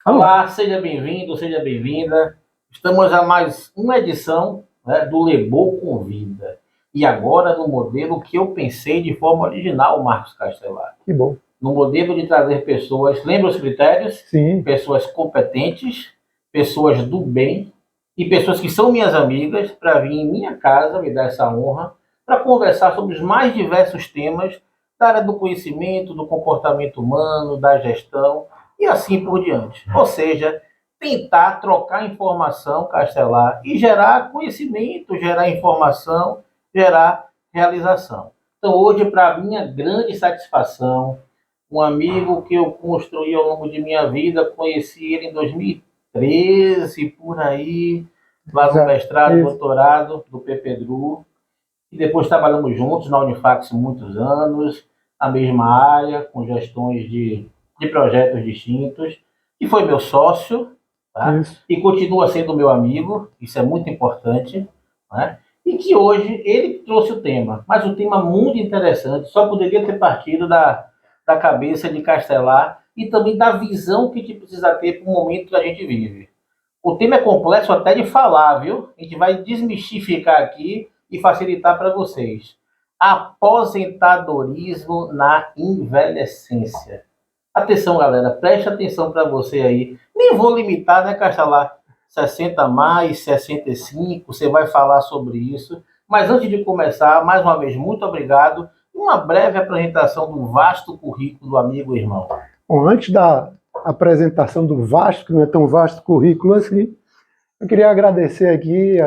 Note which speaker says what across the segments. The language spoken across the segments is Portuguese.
Speaker 1: Olá, seja bem-vindo, seja bem-vinda. Estamos a mais uma edição, né, do Lebô Convida. E agora no modelo que eu pensei de forma original, Marcos Castelar.
Speaker 2: Que bom.
Speaker 1: No modelo de trazer pessoas, lembra os critérios?
Speaker 2: Sim.
Speaker 1: Pessoas competentes, pessoas do bem e pessoas que são minhas amigas para vir em minha casa, me dar essa honra, para conversar sobre os mais diversos temas da área do conhecimento, do comportamento humano, da gestão e assim por diante. Ou seja, tentar trocar informação, Castelar, e gerar conhecimento, gerar informação, gerar realização. Então, hoje, para minha grande satisfação, um amigo que eu construí ao longo de minha vida, conheci ele em 2013, por aí, lá no mestrado, doutorado do PPDRU, e depois trabalhamos juntos na Unifax muitos anos, na mesma área, com gestões de projetos distintos, e foi meu sócio, tá? E continua sendo meu amigo, isso é muito importante, né? E que hoje ele trouxe o tema, mas um tema muito interessante, só poderia ter partido da cabeça de Castelar e também da visão que a gente precisa ter para o momento que a gente vive. O tema é complexo até de falar, viu? A gente vai desmistificar aqui e facilitar para vocês. Aposentadorismo na envelhecência. Atenção, galera, preste atenção para você aí. Nem vou limitar, né, Castelar? 60 mais, 65, você vai falar sobre isso. Mas antes de começar, mais uma vez, muito obrigado. Uma breve apresentação do vasto currículo do amigo e irmão.
Speaker 2: Bom, antes da apresentação do vasto, que não é tão vasto currículo assim, eu queria agradecer aqui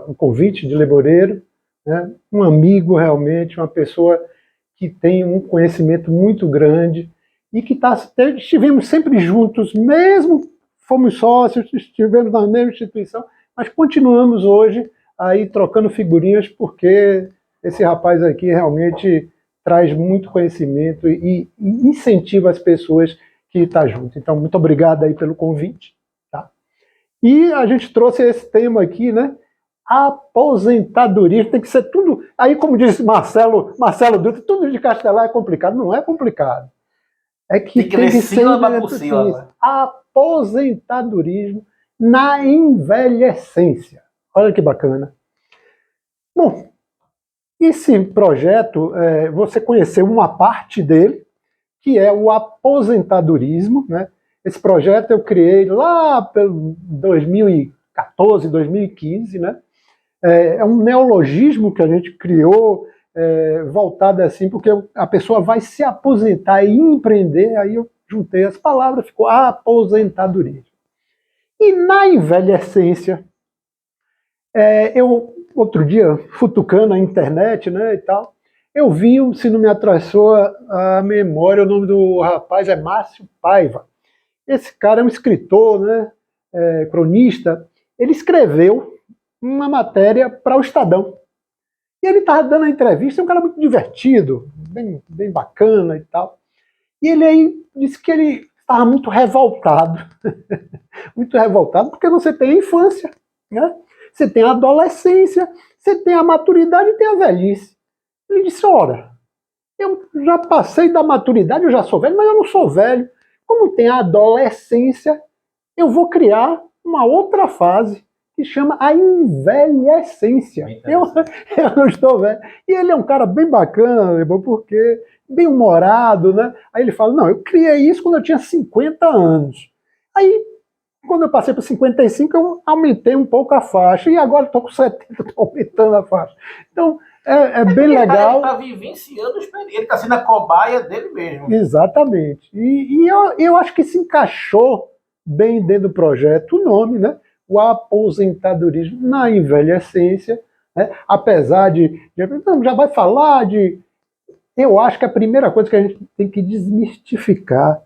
Speaker 2: o convite de Leboreiro, né? Um amigo realmente, uma pessoa que tem um conhecimento muito grande e que estivemos sempre juntos, mesmo fomos sócios, estivemos na mesma instituição, mas continuamos hoje aí trocando figurinhas, porque esse rapaz aqui realmente traz muito conhecimento e incentiva as pessoas que estão junto. Então, muito obrigado aí pelo convite. Tá? E a gente trouxe esse tema aqui, né? Aposentadoria, tem que ser tudo. Aí, como disse Marcelo Dutra, tudo de Castelar é complicado. Não é complicado. É que tem que ser aposentadorismo na envelhecência. Olha que bacana. Bom, esse projeto, você conheceu uma parte dele, que é o aposentadorismo, né? Esse projeto eu criei lá pelo 2014, 2015, né? É um neologismo que a gente criou, voltado assim, porque a pessoa vai se aposentar e empreender, aí eu juntei as palavras, ficou aposentadorismo. E na envelhecência, outro dia, futucando a internet, né, e tal, eu vi, se não me atrasou a memória, o nome do rapaz é Márcio Paiva. Esse cara é um escritor, né, cronista. Ele escreveu uma matéria para o Estadão. E ele estava dando a entrevista, é um cara muito divertido, bem bacana e tal. E ele aí disse que ele estava muito revoltado. Muito revoltado, porque você tem a infância, né? Você tem a adolescência, você tem a maturidade e tem a velhice. Ele disse, ora, eu já passei da maturidade, eu já sou velho, mas eu não sou velho. Como tem a adolescência, eu vou criar uma outra fase que chama a envelhecência. Eu não estou velho. E ele é um cara bem bacana, porque bem humorado, né? Aí ele fala, não, eu criei isso quando eu tinha 50 anos. Aí, quando eu passei para 55, eu aumentei um pouco a faixa. E agora estou com 70, estou aumentando a faixa. Então, é bem legal.
Speaker 1: Ele está vivenciando, ele está sendo a cobaia dele mesmo.
Speaker 2: Exatamente. E eu acho que se encaixou bem dentro do projeto o nome, né? O aposentadorismo na envelhecência, né? Apesar não, já vai falar de... Eu acho que a primeira coisa que a gente tem que desmistificar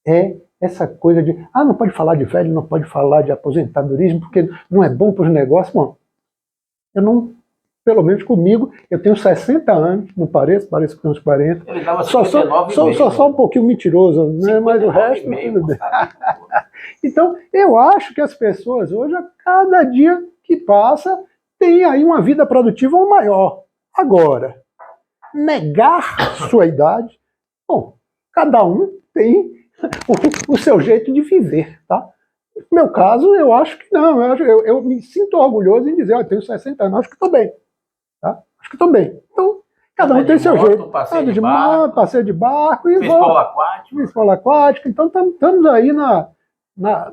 Speaker 2: é essa coisa de, não pode falar de velho, não pode falar de aposentadorismo, porque não é bom para os negócios. Bom, eu não, pelo menos comigo, eu tenho 60 anos, não pareço que tenho uns 40.
Speaker 1: Ele dava
Speaker 2: só um pouquinho mentiroso, né? Mas o resto... Tudo bem. Então, eu acho que as pessoas hoje, a cada dia que passa, tem aí uma vida produtiva maior. Agora, negar sua idade, bom, cada um tem o seu jeito de viver, tá? No meu caso, eu acho que não. Eu me sinto orgulhoso em dizer, eu tenho 60 anos, acho que estou bem. Tá? Acho que estou bem. Então, cada um tem seu jeito.
Speaker 1: Passeio de barco,
Speaker 2: passeio de barco e
Speaker 1: escola aquática.
Speaker 2: Escola aquática. Então, estamos aí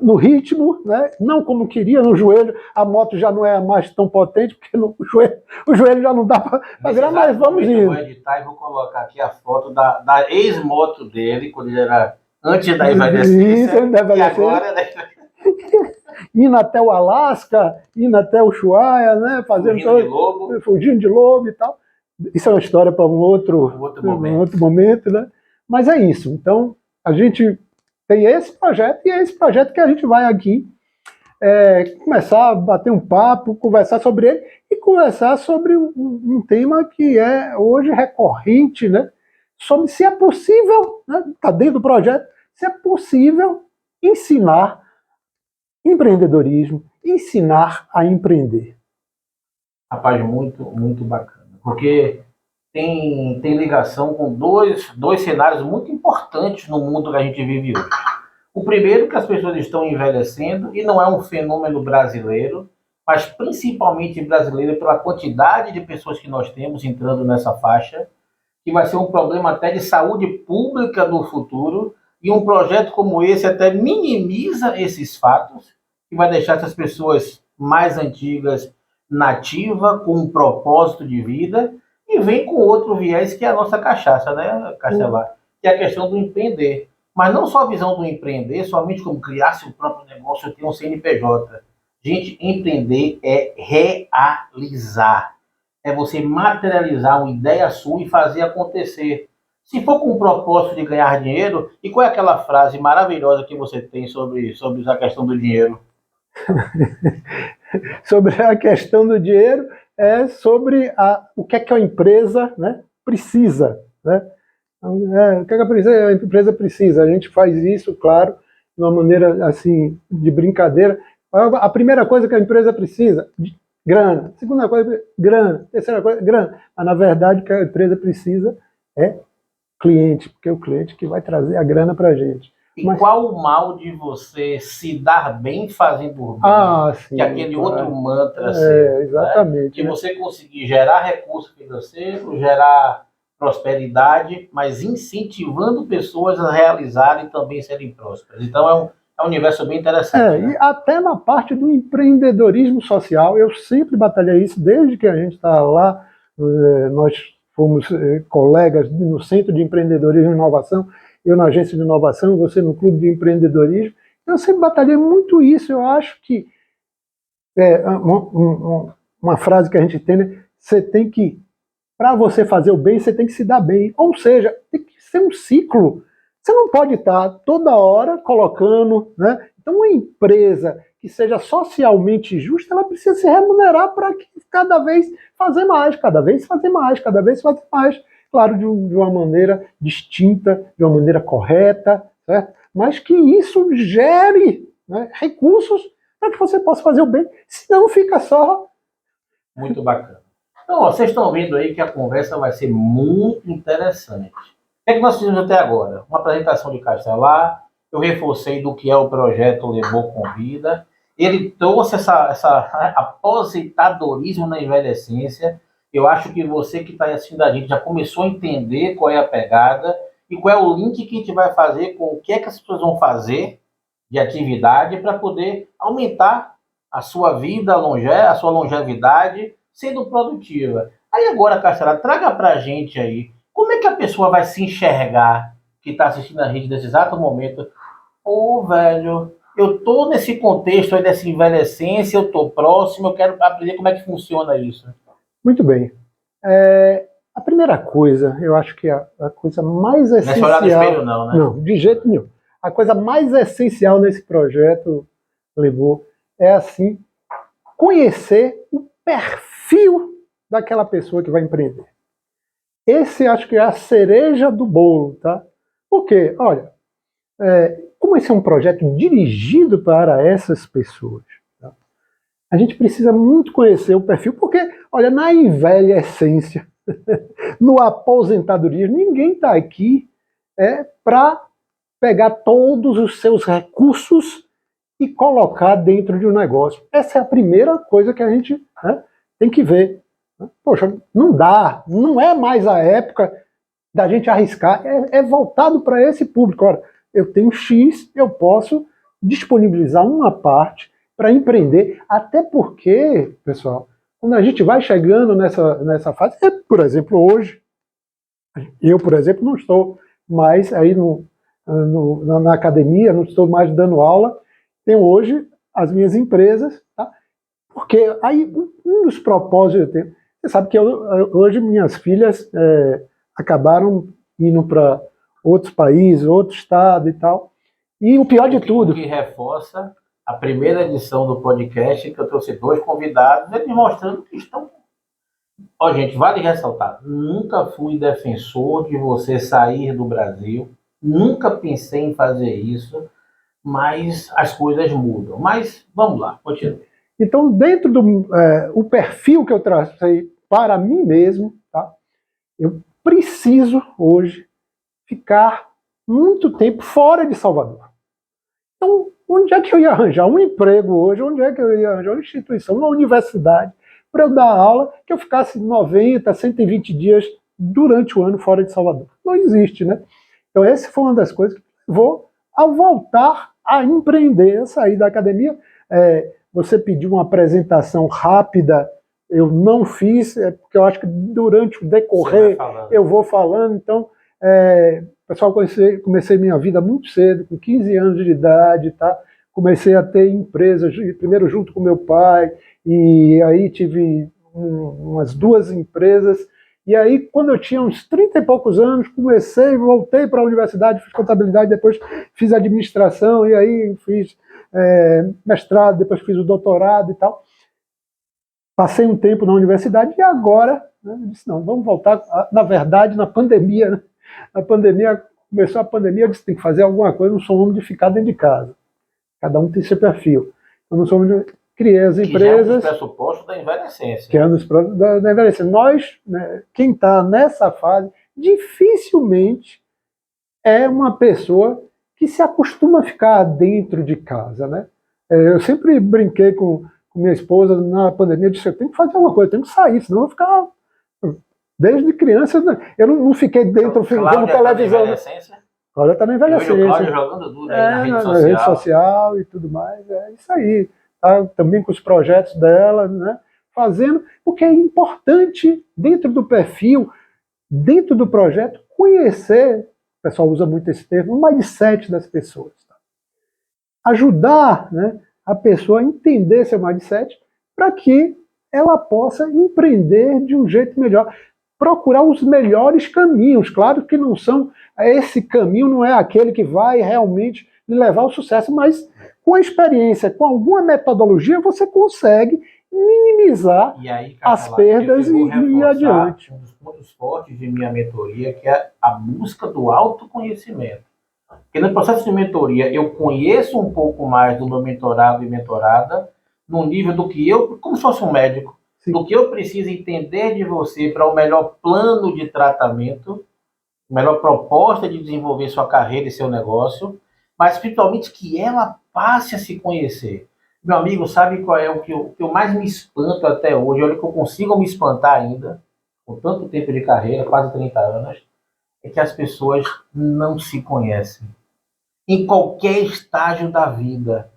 Speaker 2: no ritmo, né? Não como queria, no joelho. A moto já não é mais tão potente, porque o joelho já não dá para virar, mas vamos indo.
Speaker 1: Eu vou editar e vou colocar aqui a foto da ex-moto dele, quando ele era antes da envelhecência. E agora, né?
Speaker 2: Indo até o Alasca, indo até o Ushuaia, né? Fugindo de lobo e tal. Isso é uma história para um outro momento, né? Mas é isso. Então, a gente tem esse projeto e é esse projeto que a gente vai aqui começar a bater um papo, conversar sobre ele e conversar sobre um tema que é hoje recorrente, né? Sobre se é possível, né? Está dentro do projeto, se é possível ensinar empreendedorismo, ensinar a empreender.
Speaker 1: Rapaz, muito, muito bacana. Porque tem ligação com dois cenários muito importantes no mundo que a gente vive hoje. O primeiro, que as pessoas estão envelhecendo, e não é um fenômeno brasileiro, mas principalmente brasileiro pela quantidade de pessoas que nós temos entrando nessa faixa, que vai ser um problema até de saúde pública no futuro, e um projeto como esse até minimiza esses fatos, que vai deixar essas pessoas mais antigas nativa, com um propósito de vida, e vem com outro viés que é a nossa cachaça, né, Castelar? Que é a questão do empreender. Mas não só a visão do empreender, somente como criar seu próprio negócio, ter um CNPJ. Gente, empreender é realizar. É você materializar uma ideia sua e fazer acontecer. Se for com o propósito de ganhar dinheiro, e qual é aquela frase maravilhosa que você tem sobre a questão do dinheiro?
Speaker 2: Sobre a questão do dinheiro, é sobre o que é que a empresa, né, precisa. Né? O que é que a empresa precisa? A gente faz isso, claro, de uma maneira assim, de brincadeira. A primeira coisa que a empresa precisa, grana. Segunda coisa, grana. Terceira coisa, grana. Mas, na verdade, o que a empresa precisa é cliente, porque é o cliente que vai trazer a grana para a gente.
Speaker 1: E qual o mal de você se dar bem fazendo bem?
Speaker 2: Sim,
Speaker 1: que aquele outro mantra
Speaker 2: seu, exatamente.
Speaker 1: Né? De você conseguir gerar recurso financeiro, gerar prosperidade, mas incentivando pessoas a realizarem e também serem prósperas. Então é um universo bem interessante. Né?
Speaker 2: E até na parte do empreendedorismo social, eu sempre batalhei isso, desde que a gente está lá, nós fomos colegas no Centro de Empreendedorismo e Inovação, eu na agência de inovação, você no clube de empreendedorismo. Eu sempre batalhei muito isso. Eu acho que uma frase que a gente tem, né? Você tem que, para você fazer o bem, você tem que se dar bem. Ou seja, tem que ser um ciclo. Você não pode estar toda hora colocando, né? Então, uma empresa que seja socialmente justa, ela precisa se remunerar para cada vez fazer mais, cada vez fazer mais, cada vez fazer mais. Claro, de uma maneira distinta, de uma maneira correta, certo? Mas que isso gere, né, recursos para que você possa fazer o bem, senão fica só...
Speaker 1: Muito bacana. Então, vocês estão vendo aí que a conversa vai ser muito interessante. O que é que nós fizemos até agora? Uma apresentação de Castelar, eu reforcei do que é o projeto Levou com Vida, ele trouxe essa aposentadorismo na envelhecência. Eu acho que você que está assistindo a gente já começou a entender qual é a pegada e qual é o link que a gente vai fazer com o que é que as pessoas vão fazer de atividade para poder aumentar a sua vida, a sua longevidade, sendo produtiva. Aí agora, Castelar, traga para a gente aí, como é que a pessoa vai se enxergar que está assistindo a gente nesse exato momento? Velho, eu tô nesse contexto aí dessa envelhecência, eu tô próximo, eu quero aprender como é que funciona isso.
Speaker 2: Muito bem. A primeira coisa, eu acho que a coisa mais essencial...
Speaker 1: Não é só olhar no espelho não, né?
Speaker 2: Não, de jeito nenhum. A coisa mais essencial nesse projeto, Levou, é assim, conhecer o perfil daquela pessoa que vai empreender. Esse acho que é a cereja do bolo, tá? Porque, olha, como esse é um projeto dirigido para essas pessoas, tá? A gente precisa muito conhecer o perfil, porque, olha, na envelhecência, no aposentadorismo, ninguém está aqui para pegar todos os seus recursos e colocar dentro de um negócio. Essa é a primeira coisa que a gente, né, tem que ver. Poxa, não dá, não é mais a época da gente arriscar, é voltado para esse público. Ora, eu tenho X, eu posso disponibilizar uma parte para empreender, até porque, pessoal, quando a gente vai chegando nessa fase, por exemplo, hoje, eu, por exemplo, não estou mais aí na academia, não estou mais dando aula, tenho hoje as minhas empresas, tá? Porque aí um dos propósitos eu tenho, você sabe que hoje minhas filhas acabaram indo para outros países, outro estado e tal, e o pior de tudo...
Speaker 1: O que reforça a primeira edição do podcast, que eu trouxe 2 convidados, eles mostrando que estão... Ó, gente, vale ressaltar, nunca fui defensor de você sair do Brasil, nunca pensei em fazer isso, mas as coisas mudam. Mas vamos lá, continua.
Speaker 2: Então, dentro do o perfil que eu tracei para mim mesmo, tá? Eu preciso hoje ficar muito tempo fora de Salvador. Então, onde é que eu ia arranjar um emprego hoje? Onde é que eu ia arranjar uma instituição, uma universidade, para eu dar aula que eu ficasse 90, 120 dias durante o ano fora de Salvador? Não existe, né? Então, essa foi uma das coisas que vou a voltar a empreender, a sair da academia. Você pediu uma apresentação rápida, eu não fiz, porque eu acho que durante o decorrer eu vou falando. Então, pessoal, comecei minha vida muito cedo, com 15 anos de idade, tá? Comecei a ter empresas, primeiro junto com meu pai, e aí tive umas 2 empresas, e aí quando eu tinha uns 30 e poucos anos, voltei para a universidade, fiz contabilidade, depois fiz administração, e aí fiz mestrado, depois fiz o doutorado e tal. Passei um tempo na universidade e agora, né, eu disse, não, vamos voltar, na verdade, na pandemia, né? Na pandemia, começou a pandemia, eu disse, tem que fazer alguma coisa, não sou homem de ficar dentro de casa. Cada um tem seu perfil. Eu não sou homem de... Criei as empresas... Que é um dos
Speaker 1: pressupostos da envelhecência.
Speaker 2: Que é um dos pressupostos da envelhecência. Nós, né, quem está nessa fase, dificilmente é uma pessoa que se acostuma a ficar dentro de casa, né? Eu sempre brinquei com minha esposa na pandemia, disse, eu tenho que fazer alguma coisa, eu tenho que sair, senão eu vou ficar... Desde criança, eu não fiquei dentro vendo televisão. Cláudia está na envelhecência.
Speaker 1: Hoje o Cláudio jogando duro aí na
Speaker 2: rede social e tudo mais. É isso aí. Tá? Também com os projetos dela, né? Fazendo, porque é importante, dentro do perfil, dentro do projeto, conhecer, o pessoal usa muito esse termo, o mindset das pessoas. Tá? Ajudar, né, a pessoa a entender seu mindset para que ela possa empreender de um jeito melhor. Procurar os melhores caminhos. Claro que não são, esse caminho não é aquele que vai realmente lhe levar ao sucesso, mas com a experiência, com alguma metodologia, você consegue minimizar as perdas e ir adiante.
Speaker 1: Um dos pontos fortes de minha mentoria, que é a busca do autoconhecimento. Porque no processo de mentoria, eu conheço um pouco mais do meu mentorado e mentorada, no nível do que eu, como se fosse um médico, do que eu preciso entender de você para o melhor plano de tratamento, melhor proposta de desenvolver sua carreira e seu negócio, mas principalmente que ela passe a se conhecer. Meu amigo, sabe qual é o que eu mais me espanto até hoje? Olha que eu consigo me espantar ainda, com tanto tempo de carreira, quase 30 anos, é que as pessoas não se conhecem. Em qualquer estágio da vida.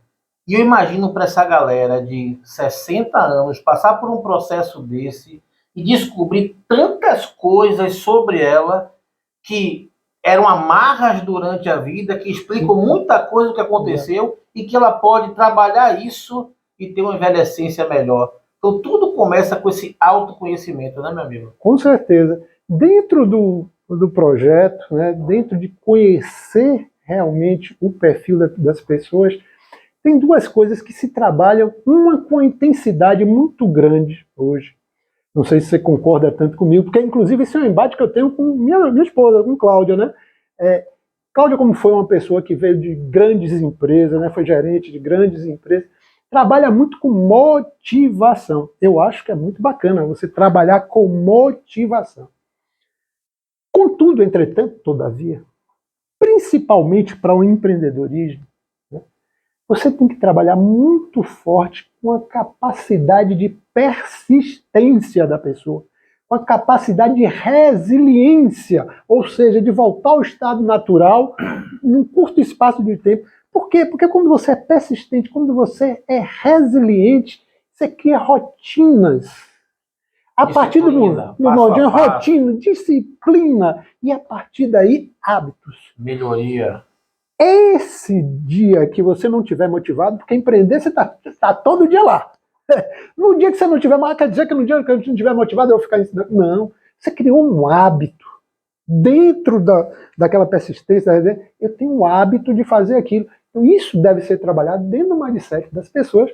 Speaker 1: E eu imagino para essa galera de 60 anos passar por um processo desse e descobrir tantas coisas sobre ela que eram amarras durante a vida, que explicam muita coisa do que aconteceu e que ela pode trabalhar isso e ter uma envelhecência melhor. Então tudo começa com esse autoconhecimento, né, meu amigo?
Speaker 2: Com certeza. Dentro do projeto, né, dentro de conhecer realmente o perfil das pessoas, tem 2 coisas que se trabalham, uma com intensidade muito grande hoje. Não sei se você concorda tanto comigo, porque inclusive esse é um embate que eu tenho com minha esposa, com Cláudia, né? Cláudia, como foi uma pessoa que veio de grandes empresas, né, foi gerente de grandes empresas, trabalha muito com motivação. Eu acho que é muito bacana você trabalhar com motivação. Contudo, entretanto, todavia, principalmente para o empreendedorismo, né, você tem que trabalhar muito forte com a capacidade de persistência da pessoa, com a capacidade de resiliência, ou seja, de voltar ao estado natural num curto espaço de tempo. Por quê? Porque quando você é persistente, quando você é resiliente, você cria rotinas. A partir do modinho, rotina, disciplina, e a partir daí, hábitos.
Speaker 1: Melhoria.
Speaker 2: Esse dia que você não estiver motivado, porque empreender você está todo dia lá. No dia que você não estiver motivado, quer dizer que no dia que eu não estiver motivado eu vou ficar ensinando. Não, você criou um hábito. Dentro daquela persistência, eu tenho um hábito de fazer aquilo. Então isso deve ser trabalhado dentro do mindset das pessoas,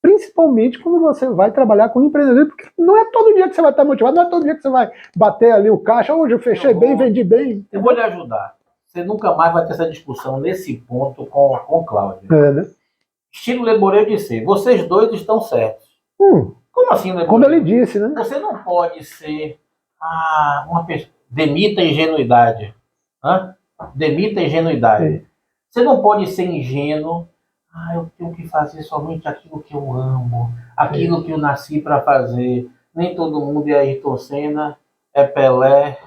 Speaker 2: principalmente quando você vai trabalhar com empreendedorismo, porque não é todo dia que você vai estar motivado, não é todo dia que você vai bater ali o caixa, hoje eu fechei bem, vendi bem.
Speaker 1: Eu vou lhe ajudar. Você nunca mais vai ter essa discussão nesse ponto com o Cláudio.
Speaker 2: Né?
Speaker 1: Estilo Leboureu disse, vocês dois estão certos. Como assim, Leboureu?
Speaker 2: Como ele disse, né?
Speaker 1: Você não pode ser uma pessoa... Demita a ingenuidade. Demita a ingenuidade. Você não pode ser ingênuo. Eu tenho que fazer somente aquilo que eu amo, aquilo que eu nasci para fazer. Nem todo mundo é Ayrton Senna, é Pelé,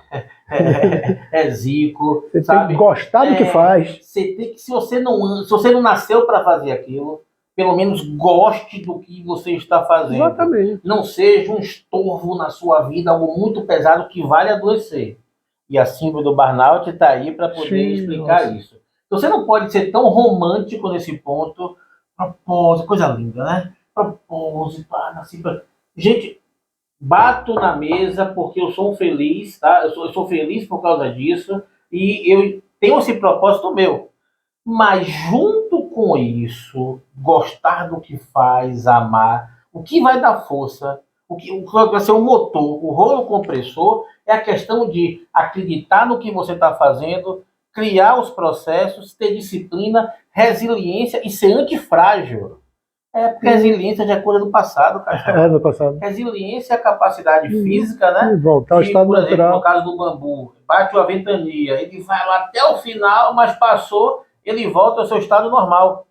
Speaker 1: é Zico.
Speaker 2: Você
Speaker 1: sabe?
Speaker 2: tem que gostar do que faz.
Speaker 1: Você tem que, se você não nasceu para fazer aquilo, pelo menos goste do que você está fazendo.
Speaker 2: Exatamente.
Speaker 1: Não seja um estorvo na sua vida, algo muito pesado que vale adoecer. E a síndrome do burnout está aí para poder explicar isso. Então você não pode ser tão romântico nesse ponto. Propósito, coisa linda, né? Propósito, nasci pra... Gente, bato na mesa porque eu sou um feliz, tá? Eu sou feliz por causa disso e eu tenho esse propósito meu. Mas junto com isso, gostar do que faz, amar, o que vai dar força, o que vai ser o motor, o rolo compressor, é a questão de acreditar no que você está fazendo, criar os processos, ter disciplina, resiliência e ser antifrágil. Porque resiliência já é coisa do passado, cara.
Speaker 2: Do passado.
Speaker 1: Resiliência é a capacidade física, né?
Speaker 2: Voltar ao estado
Speaker 1: por exemplo,
Speaker 2: natural.
Speaker 1: no caso do bambu, bate uma ventania, ele vai lá até o final, mas passou, ele volta ao seu estado normal.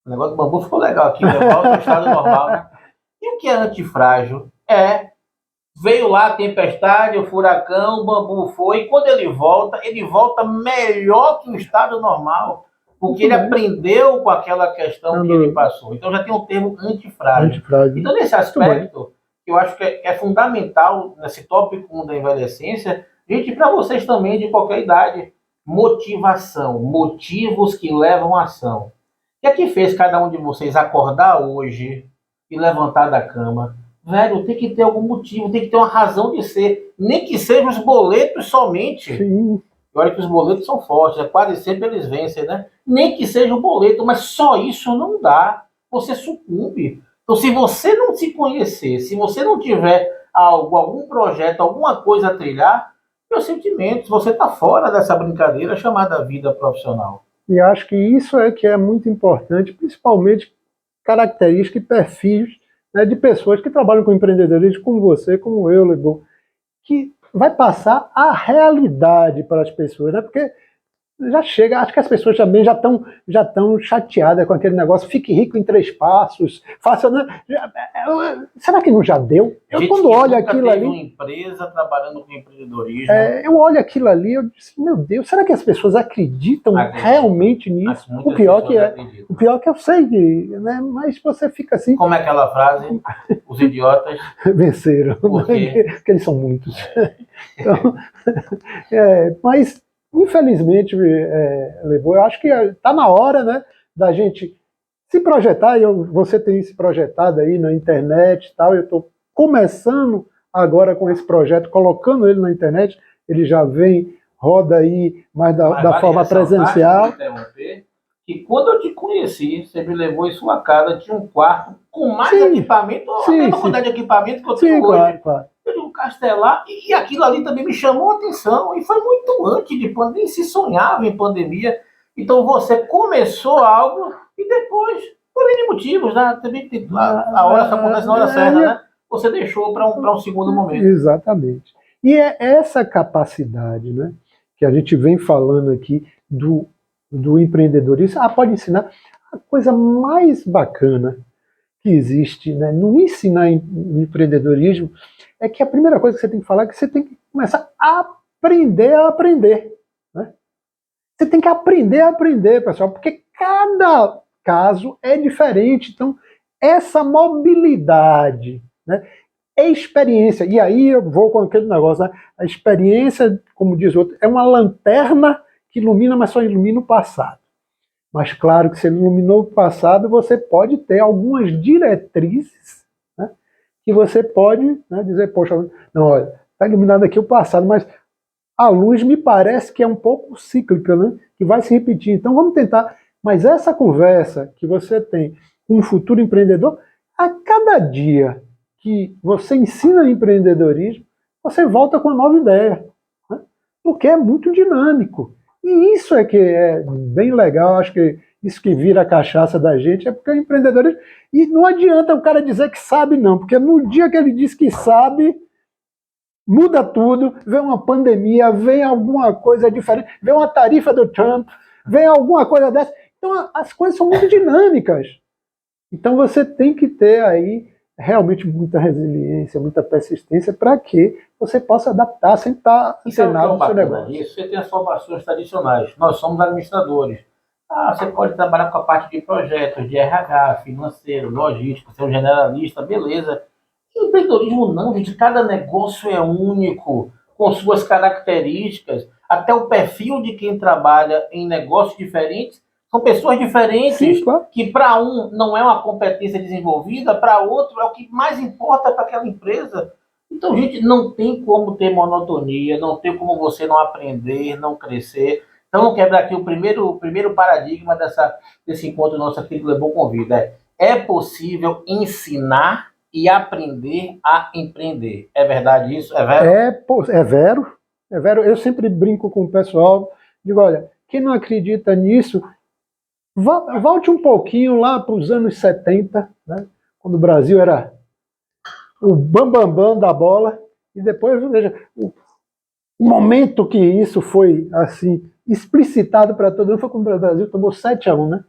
Speaker 1: O negócio do bambu ficou legal aqui, né? Volta ao estado normal, né? E o que é antifrágil? Veio lá a tempestade, o furacão, o bambu foi, e quando ele volta melhor que o estado normal, porque ele aprendeu com aquela questão que ele passou. Então já tem um termo antifrágil. Então nesse aspecto, eu acho que é fundamental, nesse tópico da envelhecência, gente, para vocês também de qualquer idade, motivação, motivos que levam à ação. O que é que fez cada um de vocês acordar hoje e levantar da cama? Velho, tem que ter algum motivo, tem que ter uma razão de ser. Nem que sejam os boletos somente.
Speaker 2: Sim.
Speaker 1: Olha que os boletos são fortes, quase sempre eles vencem, né? Nem que seja um boleto, mas só isso não dá. Você sucumbe. Então, se você não se conhecer, se você não tiver algum projeto, alguma coisa a trilhar, meus sentimentos, você está fora dessa brincadeira chamada vida profissional.
Speaker 2: E acho que isso é que é muito importante, principalmente características e perfis, né, de pessoas que trabalham com empreendedorismo, como você, como eu, Lebon, que vai passar a realidade para as pessoas, né? Porque já chega, acho que as pessoas também já estão chateadas com aquele negócio, fique rico em 3 passos, faça, né? Será que não já deu? Eu quando olho aquilo ali,
Speaker 1: uma empresa trabalhando com empreendedorismo.
Speaker 2: Eu olho aquilo ali, eu disse, meu Deus, será que as pessoas acreditam realmente nisso? O pior que eu sei, né? Mas você fica assim.
Speaker 1: Como é aquela frase? Os idiotas
Speaker 2: venceram, porque eles são muitos. Então, mas infelizmente, Lebon, eu acho que está na hora, né, da gente se projetar. Você tem se projetado aí na internet e tal, eu estou começando agora com esse projeto, colocando ele na internet, ele já vem, roda aí, mas da forma presencial.
Speaker 1: E quando eu te conheci, você me levou em sua casa, tinha um quarto com mais equipamento, a mesma quantidade de equipamento que eu tenho hoje. Claro. Eu digo, Castelar, e aquilo ali também me chamou a atenção, e foi muito antes de pandemia, nem se sonhava em pandemia. Então você começou algo e depois, por N motivos, né? Também a hora só acontece na hora certa, né? Você deixou para um segundo momento.
Speaker 2: Exatamente. E é essa capacidade, né, que a gente vem falando aqui, do empreendedorismo, pode ensinar. A coisa mais bacana que existe, né, no ensinar empreendedorismo é que a primeira coisa que você tem que falar é que você tem que começar a aprender. Né? Você tem que aprender a aprender, pessoal, porque cada caso é diferente. Então, essa mobilidade, né, é experiência. E aí eu vou com aquele negócio, né? A experiência, como diz o outro, é uma lanterna que ilumina, mas só ilumina o passado. Mas claro que se iluminou o passado, você pode ter algumas diretrizes, né, que você pode, né, dizer, poxa, não, olha, está iluminado aqui o passado, mas a luz me parece que é um pouco cíclica, né, que vai se repetir. Então vamos tentar. Mas essa conversa que você tem com um futuro empreendedor, a cada dia que você ensina empreendedorismo, você volta com uma nova ideia, né, porque é muito dinâmico. E isso é que é bem legal, acho que isso que vira a cachaça da gente, é porque o empreendedorismo... E não adianta o cara dizer que sabe, não, porque no dia que ele diz que sabe, muda tudo, vem uma pandemia, vem alguma coisa diferente, vem uma tarifa do Trump, vem alguma coisa dessa. Então as coisas são muito dinâmicas. Então você tem que ter aí realmente muita resiliência, muita persistência para que você possa adaptar sem estar antenado no seu negócio.
Speaker 1: Isso, você tem as formações tradicionais. Nós somos administradores. Você pode trabalhar com a parte de projetos, de RH, financeiro, logística, ser um generalista, beleza. E o empreendedorismo não, gente. Cada negócio é único, com suas características. Até o perfil de quem trabalha em negócios diferentes são pessoas diferentes. Sim, claro. Que para um não é uma competência desenvolvida, para outro é o que mais importa para aquela empresa. Então, gente, não tem como ter monotonia, não tem como você não aprender, não crescer. Então, vamos quebrar aqui o primeiro paradigma desse encontro nosso aqui do Lebon Convida. É possível ensinar e aprender a empreender. É verdade isso? É vero?
Speaker 2: É vero. É vero. Eu sempre brinco com o pessoal, digo, olha, quem não acredita nisso, volte um pouquinho lá para os anos 70, né, quando o Brasil era o bambambam da bola, e depois, veja, o momento que isso foi assim explicitado para todo mundo foi quando o Brasil tomou 7-1, né?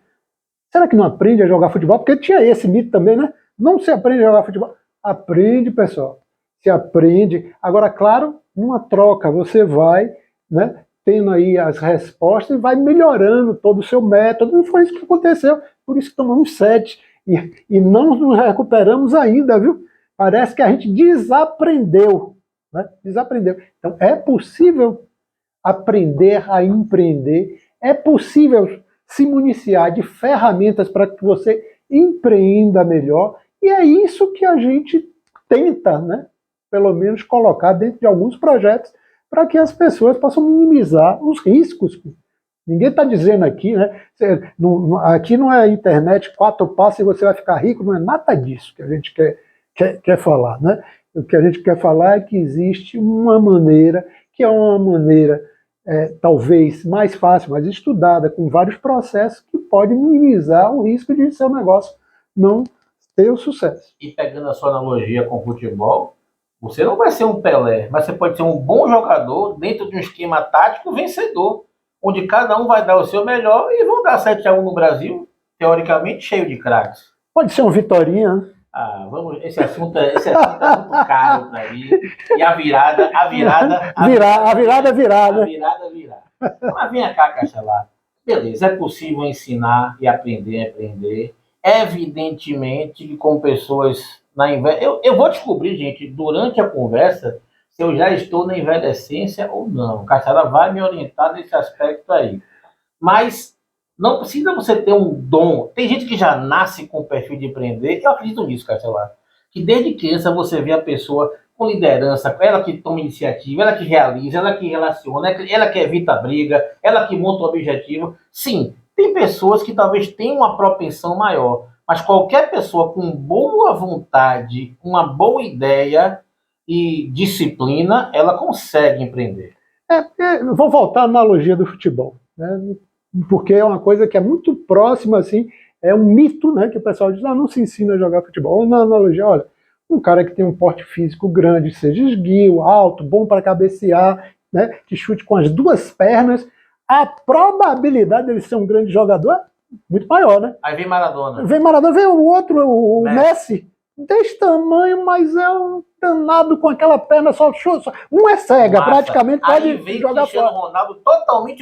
Speaker 2: Será que não aprende a jogar futebol? Porque tinha esse mito também, né? Não se aprende a jogar futebol. Aprende, pessoal. Se aprende. Agora, claro, numa troca, você vai, né, tendo aí as respostas e vai melhorando todo o seu método. E foi isso que aconteceu. Por isso que tomamos 7. E não nos recuperamos ainda, viu? Parece que a gente desaprendeu. Né? Desaprendeu. Então, é possível aprender a empreender. É possível se municiar de ferramentas para que você empreenda melhor. E é isso que a gente tenta, né, pelo menos colocar dentro de alguns projetos para que as pessoas possam minimizar os riscos. Ninguém está dizendo aqui, né, aqui não é internet, 4 passos e você vai ficar rico, não é nada disso que a gente quer falar. Né? O que a gente quer falar é que existe uma maneira, que é uma maneira talvez mais fácil, mais estudada, com vários processos, que pode minimizar o risco de seu negócio não ter o sucesso.
Speaker 1: E pegando a sua analogia com o futebol, você não vai ser um Pelé, mas você pode ser um bom jogador dentro de um esquema tático vencedor, onde cada um vai dar o seu melhor e vão dar 7-1 no Brasil, teoricamente cheio de craques.
Speaker 2: Pode ser um Vitória, né?
Speaker 1: Esse assunto é muito caro para mim. E a virada. Mas vem cá, Castelar. Beleza, é possível ensinar e aprender a empreender. Evidentemente que com pessoas na envelhecência. Eu vou descobrir, gente, durante a conversa, se eu já estou na envelhecência ou não. O Castelar vai me orientar nesse aspecto aí. Mas não precisa você ter um dom. Tem gente que já nasce com o perfil de empreender. Eu acredito nisso, Castelar. Que desde criança você vê a pessoa com liderança, ela que toma iniciativa, ela que realiza, ela que relaciona, ela que evita a briga, ela que monta o objetivo. Sim, tem pessoas que talvez tenham uma propensão maior, mas qualquer pessoa com boa vontade, uma boa ideia e disciplina, ela consegue empreender.
Speaker 2: Vou voltar à analogia do futebol, né? Porque é uma coisa que é muito próxima, assim, é um mito, né, que o pessoal diz, não se ensina a jogar futebol. Ou na analogia, olha, um cara que tem um porte físico grande, seja esguio, alto, bom para cabecear, né, que chute com as 2 pernas, a probabilidade dele ser um grande jogador é muito maior, né?
Speaker 1: Aí vem Maradona.
Speaker 2: Vem Maradona, vem o outro, o Messi, desse tamanho, mas é um danado com aquela perna só. Um é cega,
Speaker 1: Massa.
Speaker 2: praticamente
Speaker 1: Aí
Speaker 2: pode
Speaker 1: vem
Speaker 2: jogar
Speaker 1: Cristiano
Speaker 2: fora.
Speaker 1: Ronaldo totalmente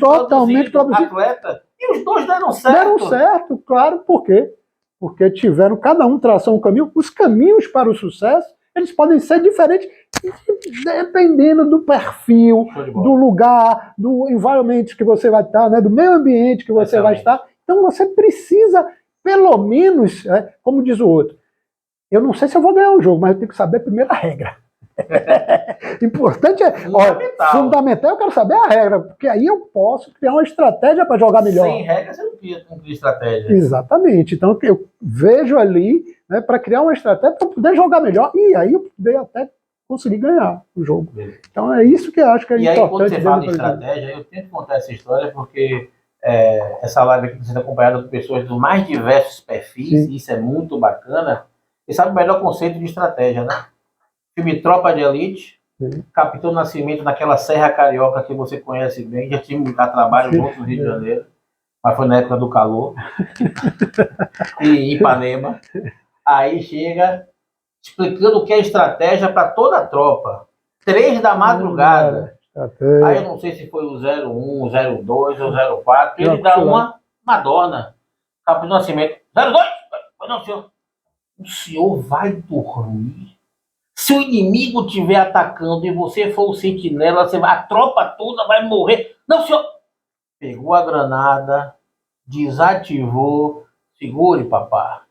Speaker 1: produzido, atleta. E os dois deram certo.
Speaker 2: Deram certo, claro, por quê? Porque tiveram, cada um traçou um caminho. Os caminhos para o sucesso, eles podem ser diferentes, dependendo do perfil, do lugar, do environment que você vai estar, né, do meio ambiente que você vai estar. Então você precisa, pelo menos, como diz o outro, eu não sei se eu vou ganhar o jogo, mas eu tenho que saber primeiro a regra. Importante fundamental, eu quero saber a regra, porque aí eu posso criar uma estratégia para jogar melhor.
Speaker 1: Sem regra você não cria estratégia.
Speaker 2: Exatamente. Então eu vejo ali, né, para criar uma estratégia para poder jogar melhor e aí eu poder até conseguir ganhar o jogo. Então é isso que eu acho que é importante.
Speaker 1: E aí quando você fala de estratégia, eu tento contar essa história porque essa live aqui está sendo acompanhada por pessoas dos mais diversos perfis, e isso é muito bacana. E sabe o melhor conceito de estratégia, né? Filme Tropa de Elite, Capitão Nascimento naquela Serra Carioca que você conhece bem, já tive a trabalho junto no Rio de Janeiro, mas foi na época do calor, e em Ipanema. Aí chega explicando o que é estratégia para toda a tropa. 3 da madrugada. Aí eu não sei se foi o 01, o 02 ou o 04, ele dá uma Madonna. Capitão Nascimento, 02? Não, senhor. O senhor vai dormir? Se o inimigo estiver atacando e você for o sentinela, a tropa toda vai morrer. Não, senhor. Pegou a granada, desativou. Segure, papá.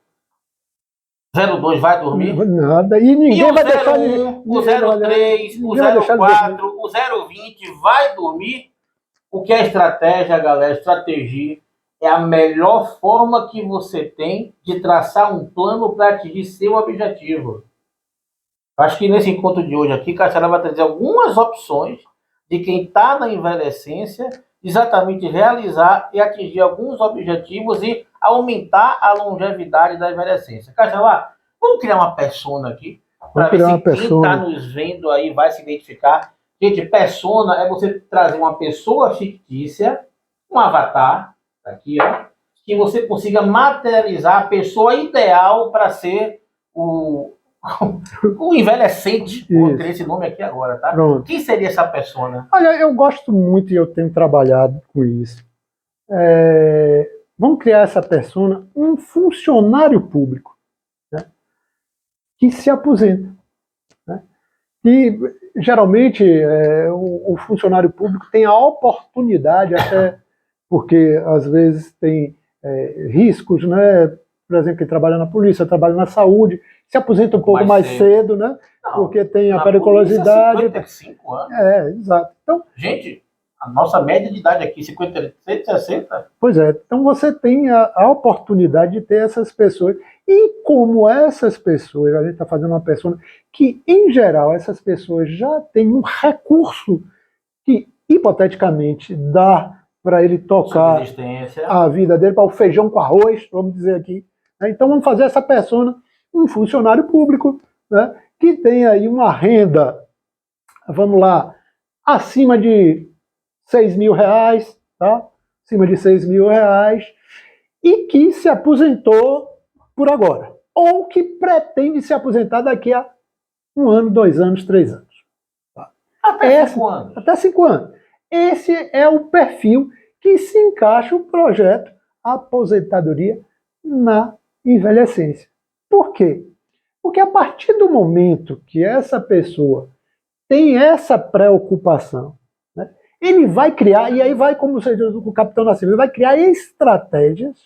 Speaker 1: 02 vai dormir?
Speaker 2: Nada. E ninguém vai deixar...
Speaker 1: O 03, o 04, o 020 vai dormir? O que é estratégia, galera? Estratégia é a melhor forma que você tem de traçar um plano para atingir seu objetivo. Acho que nesse encontro de hoje aqui, Cassiana vai trazer algumas opções de quem está na envelhecência, exatamente realizar e atingir alguns objetivos e aumentar a longevidade da envelhecência. Cassiana, vamos criar uma persona aqui, para ver se quem está nos vendo aí vai se identificar. Gente, persona é você trazer uma pessoa fictícia, um avatar, aqui, ó, que você consiga materializar a pessoa ideal para ser o envelhecente. Vou ter esse nome aqui agora, tá?
Speaker 2: Pronto.
Speaker 1: Quem seria essa persona?
Speaker 2: Olha, eu gosto muito e eu tenho trabalhado com isso. Vamos criar essa persona, um funcionário público, né, que se aposenta. Né? E geralmente o funcionário público tem a oportunidade, até porque às vezes tem riscos, né? Por exemplo, quem trabalha na polícia, trabalha na saúde, se aposenta um pouco mais cedo, né? Não, porque tem a periculosidade.
Speaker 1: 55 anos.
Speaker 2: Exato. Então,
Speaker 1: gente, a nossa média de idade aqui, 57, 60.
Speaker 2: Pois é, então você tem a oportunidade de ter essas pessoas. E como essas pessoas, a gente está fazendo uma pessoa que, em geral, essas pessoas já têm um recurso que, hipoteticamente, dá para ele tocar a vida dele, para o feijão com arroz, vamos dizer aqui. Então vamos fazer essa persona um funcionário público, né, que tem aí uma renda, vamos lá, acima de R$6.000, tá? Acima de R$6.000, e que se aposentou por agora, ou que pretende se aposentar daqui a 1 ano, 2 anos, 3 anos. Tá?
Speaker 1: Até 5 anos.
Speaker 2: Até 5 anos. Esse é o perfil que se encaixa o projeto Aposentadoria na Envelhecência. Por quê? Porque a partir do momento que essa pessoa tem essa preocupação, né, ele vai criar, e aí vai, como você diz, o Capitão Nascimento, ele vai criar estratégias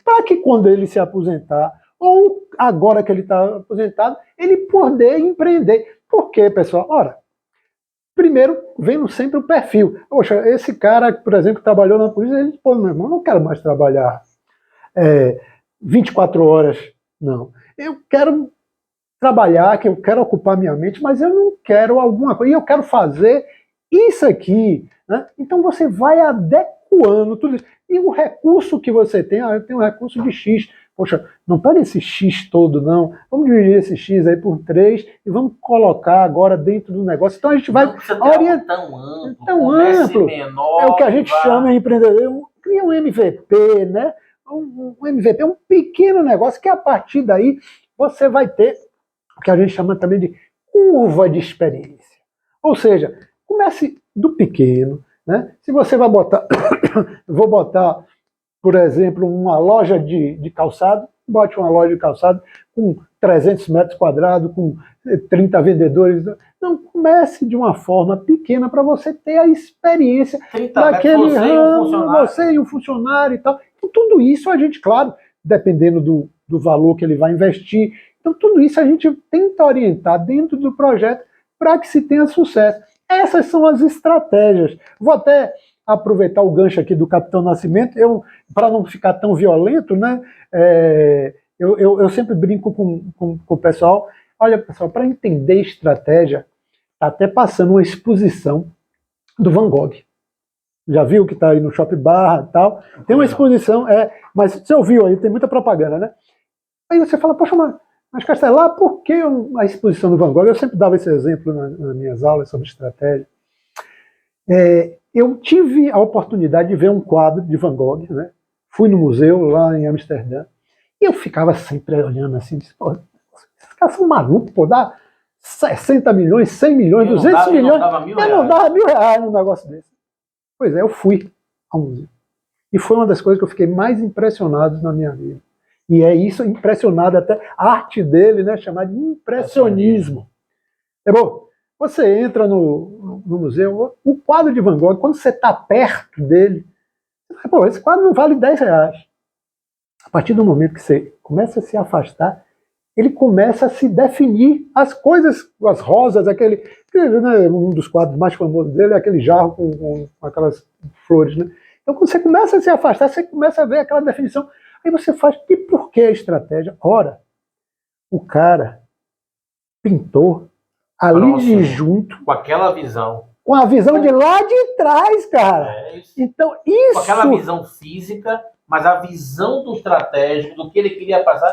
Speaker 2: para que quando ele se aposentar, ou agora que ele está aposentado, ele poder empreender. Por quê, pessoal? Ora, primeiro, vendo sempre o perfil. Poxa, esse cara, por exemplo, que trabalhou na polícia, ele pô, meu irmão, não quero mais trabalhar 24 horas, não. Eu quero trabalhar, que eu quero ocupar minha mente, mas eu não quero alguma coisa, e eu quero fazer isso aqui. Né? Então você vai adequando tudo isso. E o recurso que você tem, eu tenho um recurso de X, poxa, não pega esse X todo, não. Vamos dividir esse X aí por 3 e vamos colocar agora dentro do negócio. Então a gente vai
Speaker 1: orientar tão amplo. Menor,
Speaker 2: é o que a gente chama em empreendedorismo, cria um MVP, né? Um MVP, um pequeno negócio que a partir daí você vai ter o que a gente chama também de curva de experiência. Ou seja, comece do pequeno, né? Se você vai botar, vou botar, por exemplo, uma loja de calçado, bote uma loja de calçado com 300 metros quadrados, com 30 vendedores. Não, comece de uma forma pequena para você ter a experiência daquele ramo, você e um funcionário e tal. Então, tudo isso a gente, claro, dependendo do valor que ele vai investir, então tudo isso a gente tenta orientar dentro do projeto para que se tenha sucesso. Essas são as estratégias. Vou até aproveitar o gancho aqui do Capitão Nascimento, para não ficar tão violento, né? Eu sempre brinco com o pessoal. Olha, pessoal, para entender estratégia, está até passando uma exposição do Van Gogh. Já viu que está aí no Shopping Barra e tal? Tem uma exposição, mas você ouviu aí, tem muita propaganda, né? Aí você fala, poxa, mas Castelar, por que a exposição do Van Gogh? Eu sempre dava esse exemplo nas minhas aulas sobre estratégia. Eu tive a oportunidade de ver um quadro de Van Gogh, né? Fui no museu lá em Amsterdã, e eu ficava sempre olhando assim, disse, pô, esses caras são malucos, pô, dá 60 milhões, 100 milhões, 200 milhões, eu não dava R$1.000 num negócio desse. Pois é, eu fui ao museu. E foi uma das coisas que eu fiquei mais impressionado na minha vida. E é isso, impressionado até, a arte dele, né, chamada de impressionismo. É bom, você entra no museu, o quadro de Van Gogh, quando você está perto dele, você fala, pô, esse quadro não vale R$10. A partir do momento que você começa a se afastar, ele começa a se definir as coisas, as rosas, né, um dos quadros mais famosos dele é aquele jarro com aquelas flores, né? Então, quando você começa a se afastar, você começa a ver aquela definição. Aí você faz, e por que a estratégia? Ora, o cara pintou ali de junto.
Speaker 1: Com aquela visão.
Speaker 2: Com a visão de lá de trás, cara.
Speaker 1: Isso.
Speaker 2: Então, isso...
Speaker 1: Com aquela visão física, mas a visão do estratégico, do que ele queria passar...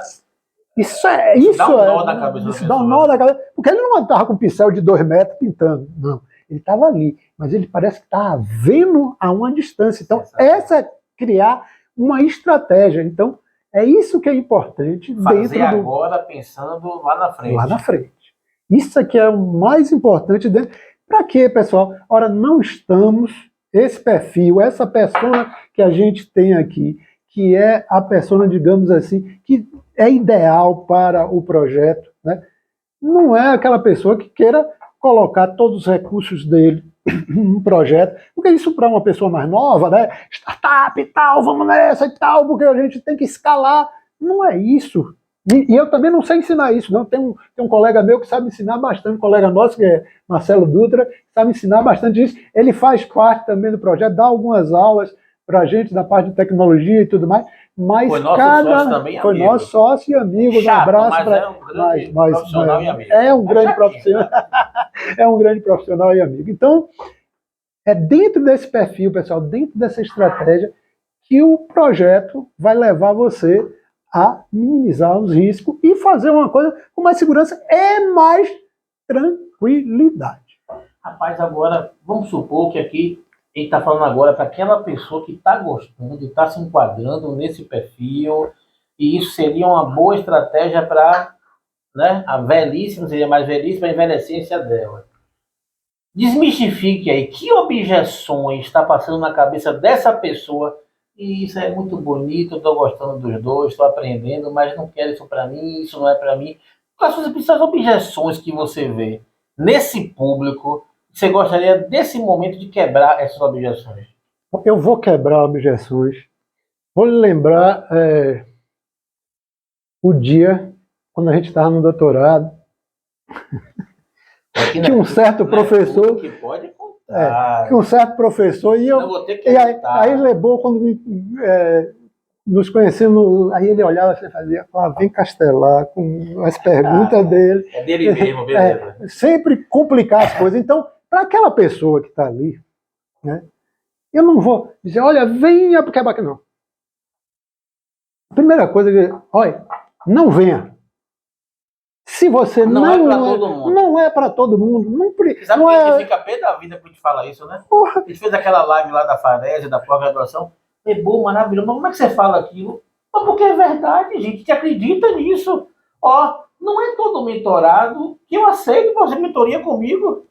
Speaker 2: Isso
Speaker 1: dá um nó da cabeça.
Speaker 2: Isso dá um nó da cabeça. Porque ele não estava com um pincel de 2 metros pintando. Não. Ele estava ali. Mas ele parece que estava vendo a uma distância. Então, essa é criar uma estratégia. Então, é isso que é importante.
Speaker 1: Fazer agora pensando lá na frente.
Speaker 2: Lá na frente. Isso aqui é o mais importante. Para quê, pessoal? Ora, não estamos... Esse perfil, essa persona que a gente tem aqui, que é a persona, digamos assim, que é ideal para o projeto, né? Não é aquela pessoa que queira colocar todos os recursos dele num projeto, porque isso para uma pessoa mais nova, né? Startup e tal, vamos nessa e tal, porque a gente tem que escalar. Não é isso. E eu também não sei ensinar isso, não. Tem um colega meu que sabe ensinar bastante, um colega nosso, que é Marcelo Dutra, sabe ensinar bastante isso. Ele faz parte também do projeto, dá algumas aulas para a gente da parte de tecnologia e tudo mais, mas
Speaker 1: foi nosso sócio também,
Speaker 2: foi
Speaker 1: amigo.
Speaker 2: Nosso sócio e amigo,
Speaker 1: Chato,
Speaker 2: um abraço
Speaker 1: para profissional e amigo.
Speaker 2: É um grande profissional, é um grande profissional e amigo. Então, é dentro desse perfil, pessoal, dentro dessa estratégia, que o projeto vai levar você a minimizar os riscos e fazer uma coisa com mais segurança e mais tranquilidade.
Speaker 1: Rapaz, agora, vamos supor que aqui a gente está falando agora para aquela pessoa que está gostando, está se enquadrando nesse perfil, e isso seria uma boa estratégia para, né, a velhice, não seria mais velhice, mas a envelhecência dela. Desmistifique aí, que objeções está passando na cabeça dessa pessoa? E isso é muito bonito, eu estou gostando dos dois, estou aprendendo, mas não quero isso para mim, isso não é para mim. Quais são as objeções que você vê nesse público? Você gostaria, desse momento, de quebrar essas objeções?
Speaker 2: Eu vou quebrar objeções. Vou lhe lembrar o dia, quando a gente estava no doutorado, que um certo professor...
Speaker 1: Que pode contar.
Speaker 2: Que um certo professor... E aí levou, quando nos conhecemos, aí ele olhava e fazia, vem Castelar, com as perguntas dele.
Speaker 1: É dele mesmo, beleza.
Speaker 2: Sempre complicar as coisas. Então, para aquela pessoa que está ali, né, eu não vou dizer, olha, venha porque é bacana, não. A primeira coisa que, olha, não venha. Se você
Speaker 1: Não é para todo mundo.
Speaker 2: Não é para todo mundo.
Speaker 1: Sabe
Speaker 2: não
Speaker 1: que a
Speaker 2: é...
Speaker 1: gente fica pé da vida quando a gente fala isso, né?
Speaker 2: Porra.
Speaker 1: A gente fez aquela live lá da Farese, da pós-graduação. É bom, maravilhoso. Mas como é que você fala aquilo? Mas porque é verdade, gente. A gente acredita nisso. Ó, não é todo mentorado que eu aceito fazer mentoria comigo.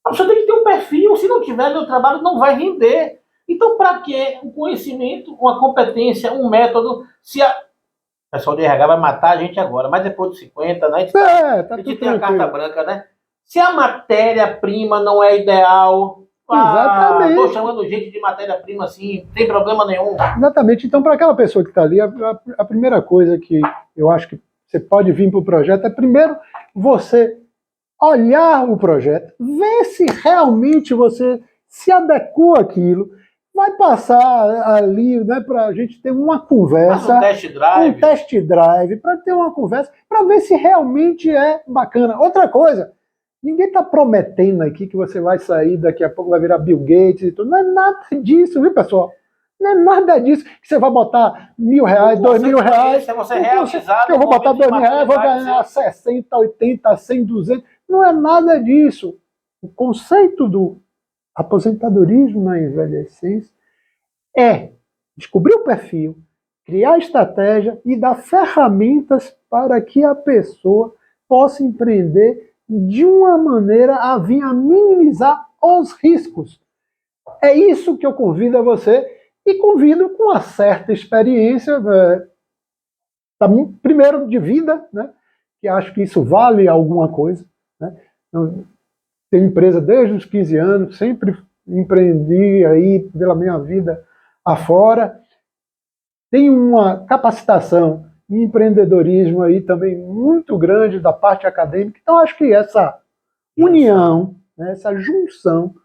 Speaker 1: A pessoa tem que ter um perfil. Se não tiver, meu trabalho não vai render. Então, para que um conhecimento, uma competência, um método, se a... O pessoal de RH vai matar a gente agora, mas depois dos 50, né?
Speaker 2: Tá
Speaker 1: A gente
Speaker 2: tudo
Speaker 1: tem a carta
Speaker 2: tranquilo.
Speaker 1: branca, né? Se a matéria-prima não é ideal,
Speaker 2: Exatamente.
Speaker 1: estou chamando gente de matéria-prima assim, não tem problema nenhum.
Speaker 2: Exatamente. Então, para aquela pessoa que está ali, a primeira coisa que eu acho que você pode vir para o projeto é, primeiro, você olhar o projeto, ver se realmente você se adequa àquilo. Vai passar ali, né, para a gente ter uma conversa.
Speaker 1: Faz um test drive.
Speaker 2: Um test drive, para ter uma conversa, para ver se realmente é bacana. Outra coisa, ninguém está prometendo aqui que você vai sair, daqui a pouco vai virar Bill Gates e tudo. Não é nada disso, viu, pessoal? Não é nada disso que você vai botar R$1.000, R$2.000.
Speaker 1: Se você realizar,
Speaker 2: que eu vou botar R$2.000, vou ganhar 60, 80, 100, 200. Não é nada disso. O conceito do aposentadorismo na envelhecência é descobrir o perfil, criar estratégia e dar ferramentas para que a pessoa possa empreender de uma maneira a vir a minimizar os riscos. É isso que eu convido a você e convido com uma certa experiência, primeiro de vida, né, que acho que isso vale alguma coisa. Né? Tenho empresa desde os 15 anos, sempre empreendi aí pela minha vida afora. Tenho uma capacitação em empreendedorismo aí também muito grande da parte acadêmica. Então, acho que essa união, né, essa junção,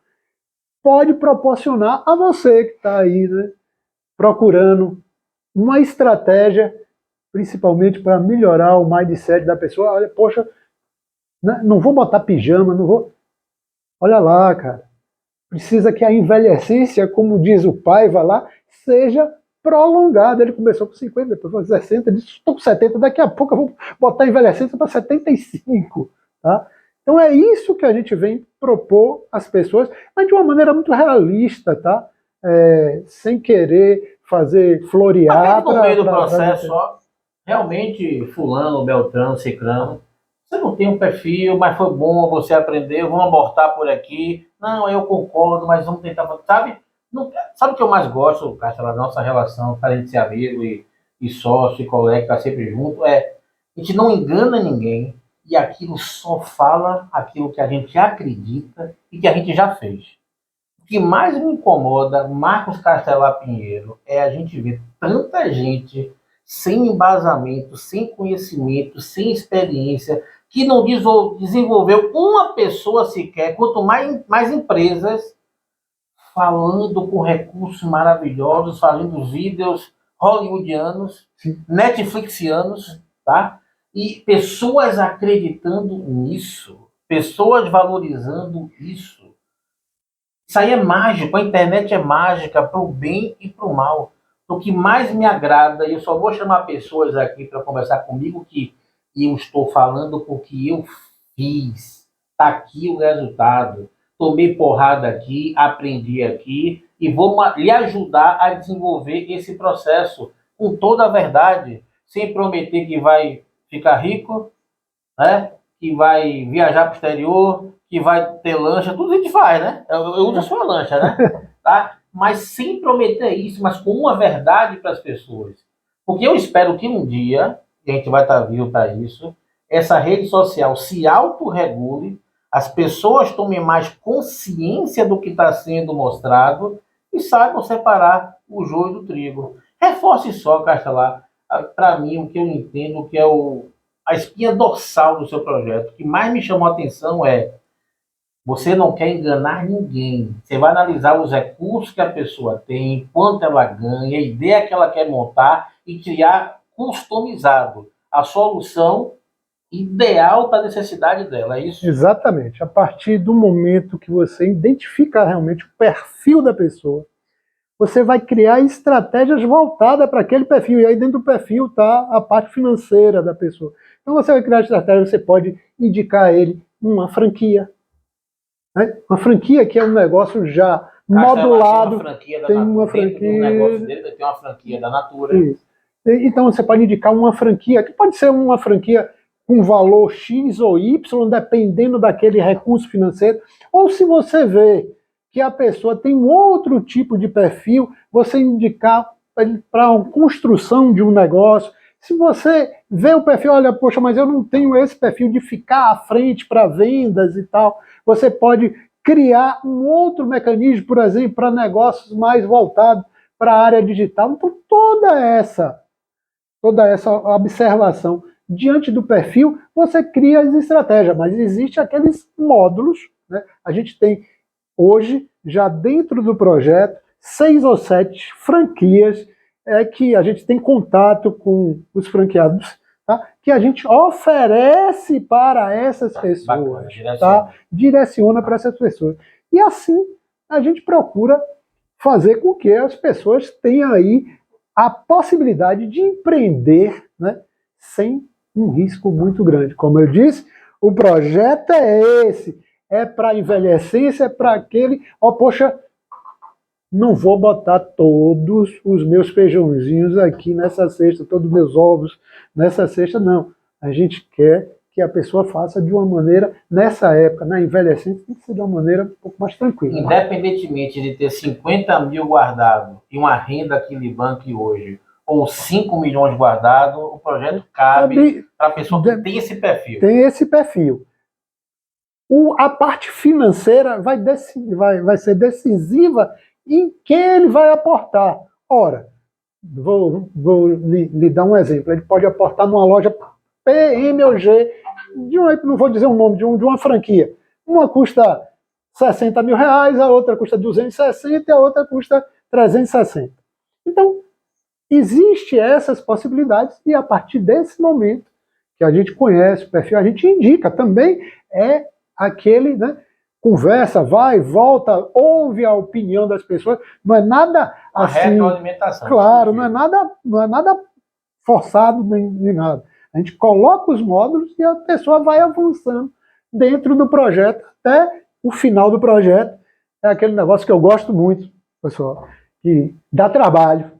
Speaker 2: pode proporcionar a você que está aí, né, procurando uma estratégia, principalmente para melhorar o mindset da pessoa. Olha, poxa, né, não vou botar pijama, não vou... Olha lá, cara. Precisa que a envelhecência, como diz o Paiva lá, seja prolongada. Ele começou com 50, depois foi 60, ele disse, estou com 70, daqui a pouco eu vou botar a envelhecência para 75. Tá? Então é isso que a gente vem propor às pessoas, mas de uma maneira muito realista, tá? Sem querer fazer florear.
Speaker 1: No meio do processo, ó, realmente, fulano, beltrano, cicrano, você não tem um perfil, mas foi bom você aprender, vamos abortar por aqui. Não, eu concordo, mas vamos tentar... Sabe, não, sabe o que eu mais gosto, Castro, da nossa relação, para a gente ser amigo e sócio e colega, estar sempre junto, a gente não engana ninguém e aquilo só fala aquilo que a gente acredita e que a gente já fez. O que mais me incomoda, Marcos Castelar Pinheiro, é a gente ver tanta gente sem embasamento, sem conhecimento, sem experiência, que não desenvolveu uma pessoa sequer, quanto mais empresas, falando com recursos maravilhosos, fazendo vídeos hollywoodianos, netflixianos, tá? E pessoas acreditando nisso, pessoas valorizando isso. Isso aí é mágico, a internet é mágica para o bem e para o mal. O que mais me agrada, e eu só vou chamar pessoas aqui para conversar comigo, que eu estou falando porque eu fiz. Está aqui o resultado. Tomei porrada aqui, aprendi aqui e vou lhe ajudar a desenvolver esse processo com toda a verdade, sem prometer que vai ficar rico, né? Que vai viajar para o exterior, que vai ter lancha, tudo a gente faz, né? Eu uso a sua lancha, né? Tá? Mas sem prometer isso, mas com uma verdade para as pessoas. Porque eu espero que um dia, e a gente vai estar vivo para isso, essa rede social se autorregule, as pessoas tomem mais consciência do que está sendo mostrado e saibam separar o joio do trigo. Reforce só, Castelar, para mim, o que eu entendo que é a espinha dorsal do seu projeto. O que mais me chamou a atenção é: você não quer enganar ninguém. Você vai analisar os recursos que a pessoa tem, quanto ela ganha, a ideia que ela quer montar e criar customizado a solução ideal para a necessidade dela, é isso?
Speaker 2: Exatamente. A partir do momento que você identifica realmente o perfil da pessoa, você vai criar estratégias voltadas para aquele perfil, e aí dentro do perfil está a parte financeira da pessoa. Então você vai criar estratégia, você pode indicar a ele uma franquia, né? Uma franquia que é um negócio já modulado.
Speaker 1: Tem uma franquia do negócio dele, tem uma franquia da Natura.
Speaker 2: Isso. Então você pode indicar uma franquia, que pode ser uma franquia com valor X ou Y, dependendo daquele recurso financeiro, ou se você vê que a pessoa tem um outro tipo de perfil, você indicar para a construção de um negócio. Se você vê o perfil, olha, poxa, mas eu não tenho esse perfil de ficar à frente para vendas e tal, você pode criar um outro mecanismo, por exemplo, para negócios mais voltados para a área digital. Então, toda essa observação diante do perfil, você cria as estratégias, mas existem aqueles módulos, né? A gente tem hoje, já dentro do projeto, 6 ou 7 franquias que a gente tem contato com os franqueados, tá? Que a gente oferece para essas pessoas, bacana, tá? Direciona para essas pessoas. E assim a gente procura fazer com que as pessoas tenham aí a possibilidade de empreender, né, sem um risco muito grande. Como eu disse, o projeto é esse, é para envelhecência, é para aquele, poxa, não vou botar todos os meus feijãozinhos aqui nessa cesta, todos os meus ovos nessa cesta, não. A gente quer que a pessoa faça de uma maneira, nessa época, na envelhecência, tem que ser de uma maneira um pouco mais tranquila.
Speaker 1: Independentemente de ter 50 mil guardado e uma renda aqui no banco hoje, ou 5 milhões guardado, o projeto cabe para a pessoa que tem esse perfil.
Speaker 2: Tem esse perfil. A parte financeira vai ser decisiva em quem ele vai aportar. Ora, vou lhe dar um exemplo. Ele pode aportar numa loja PM ou G, não vou dizer o nome, de uma franquia. Uma custa 60 mil reais, a outra custa 260 e a outra custa 360. Então, existem essas possibilidades e a partir desse momento que a gente conhece o perfil, a gente indica. Também é aquele, né, conversa, vai, volta, ouve a opinião das pessoas, não é nada assim... A
Speaker 1: retroalimentação.
Speaker 2: Claro, não é nada forçado nem nada. A gente coloca os módulos e a pessoa vai avançando dentro do projeto até o final do projeto. É aquele negócio que eu gosto muito, pessoal, que dá trabalho,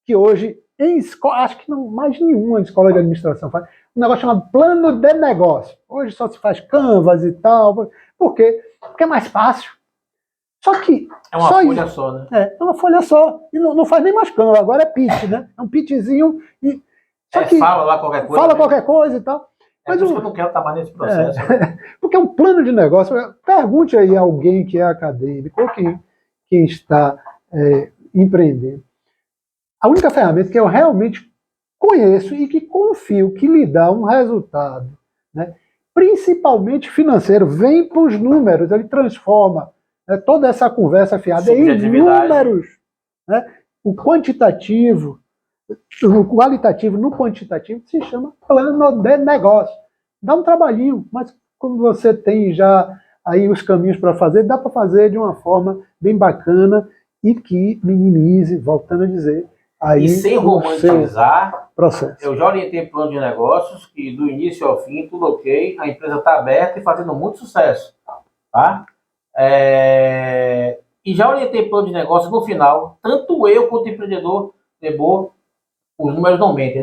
Speaker 2: que hoje, em escola, acho que não, mais nenhuma escola de administração faz, um negócio chamado plano de negócio. Hoje só se faz Canvas e tal. Por quê? Porque é mais fácil. Só que...
Speaker 1: É uma folha só, né?
Speaker 2: É uma folha só. E não faz nem mais Canvas, agora é pitch, né? É um pitchzinho e...
Speaker 1: fala lá qualquer coisa.
Speaker 2: Fala qualquer coisa e tal.
Speaker 1: Mas eu não quero estar nesse processo.
Speaker 2: Porque é um plano de negócio. Pergunte aí a alguém que é acadêmico ou quem está empreendendo. A única ferramenta que eu realmente conheço e que confio que lhe dá um resultado, né, principalmente financeiro, vem para os números, ele transforma, né, toda essa conversa fiada em números, né, o quantitativo, no qualitativo, no quantitativo, se chama plano de negócio. Dá um trabalhinho, mas quando você tem já aí os caminhos para fazer, dá para fazer de uma forma bem bacana e que minimize, voltando a dizer, aí
Speaker 1: e sem romantizar,
Speaker 2: processo.
Speaker 1: Eu já orientei plano de negócios que do início ao fim, tudo ok, a empresa está aberta e fazendo muito sucesso. Tá? E já orientei plano de negócios no final, tanto eu quanto o empreendedor, os números não mentem,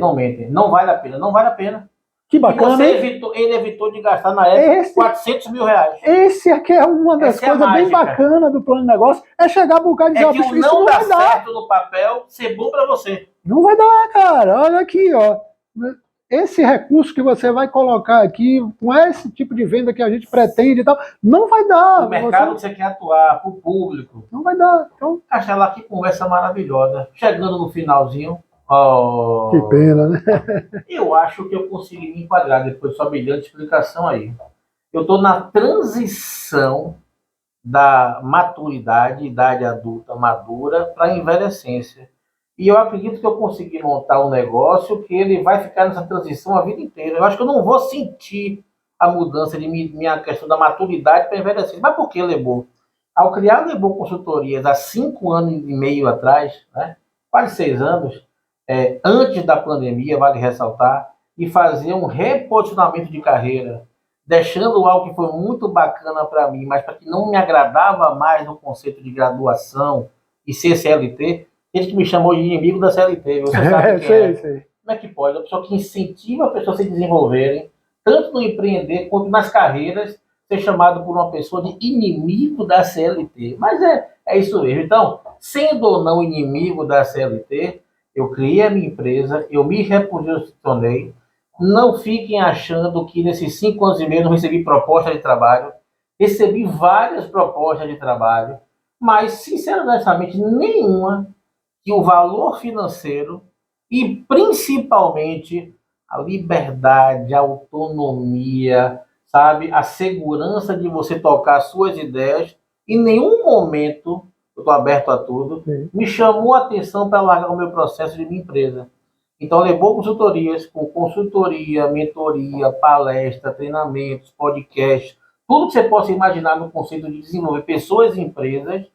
Speaker 1: não vale a pena.
Speaker 2: Que bacana.
Speaker 1: Ele evitou de gastar na época 400 mil reais.
Speaker 2: Esse aqui é uma das coisas bem bacanas do plano de negócio, é chegar pro cara e dizer,
Speaker 1: que não dá certo no papel ser bom para você.
Speaker 2: Não vai dar, cara. Olha aqui, ó. Esse recurso que você vai colocar aqui, com esse tipo de venda que a gente pretende e tal, não vai dar.
Speaker 1: O mercado que você quer atuar, para o público.
Speaker 2: Não vai dar. Então,
Speaker 1: acha lá que conversa maravilhosa. Chegando no finalzinho.
Speaker 2: Que pena, né?
Speaker 1: Eu acho que eu consegui me enquadrar depois de sua brilhante explicação aí. Eu estou na transição da maturidade, idade adulta madura, para a envelhecência. E eu acredito que eu consegui montar um negócio que ele vai ficar nessa transição a vida inteira. Eu acho que eu não vou sentir a mudança de minha questão da maturidade para envelhecer. Mas por que, Lebô? Ao criar a Lebon Consultorias há 5 anos e meio atrás, né, quase 6 anos, antes da pandemia, vale ressaltar, e fazer um reposicionamento de carreira, deixando algo que foi muito bacana para mim, mas para que não me agradava mais no conceito de graduação e ser CLT, gente que me chamou de inimigo da CLT, você sabe quem é.
Speaker 2: Sei.
Speaker 1: Como é que pode? A pessoa que incentiva as pessoas a se desenvolverem, tanto no empreender quanto nas carreiras, ser chamado por uma pessoa de inimigo da CLT. Mas é isso mesmo. Então, sendo ou não inimigo da CLT, eu criei a minha empresa, eu me reposicionei. Não fiquem achando que nesses 5 anos e meio eu não recebi proposta de trabalho. Recebi várias propostas de trabalho, mas, sinceramente, nenhuma que o valor financeiro e, principalmente, a liberdade, a autonomia, sabe, a segurança de você tocar as suas ideias, em nenhum momento, eu estou aberto a tudo, me chamou a atenção para largar o meu processo de minha empresa. Então, levou consultorias, com consultoria, mentoria, palestra, treinamentos, podcast, tudo que você possa imaginar no conceito de desenvolver pessoas e empresas.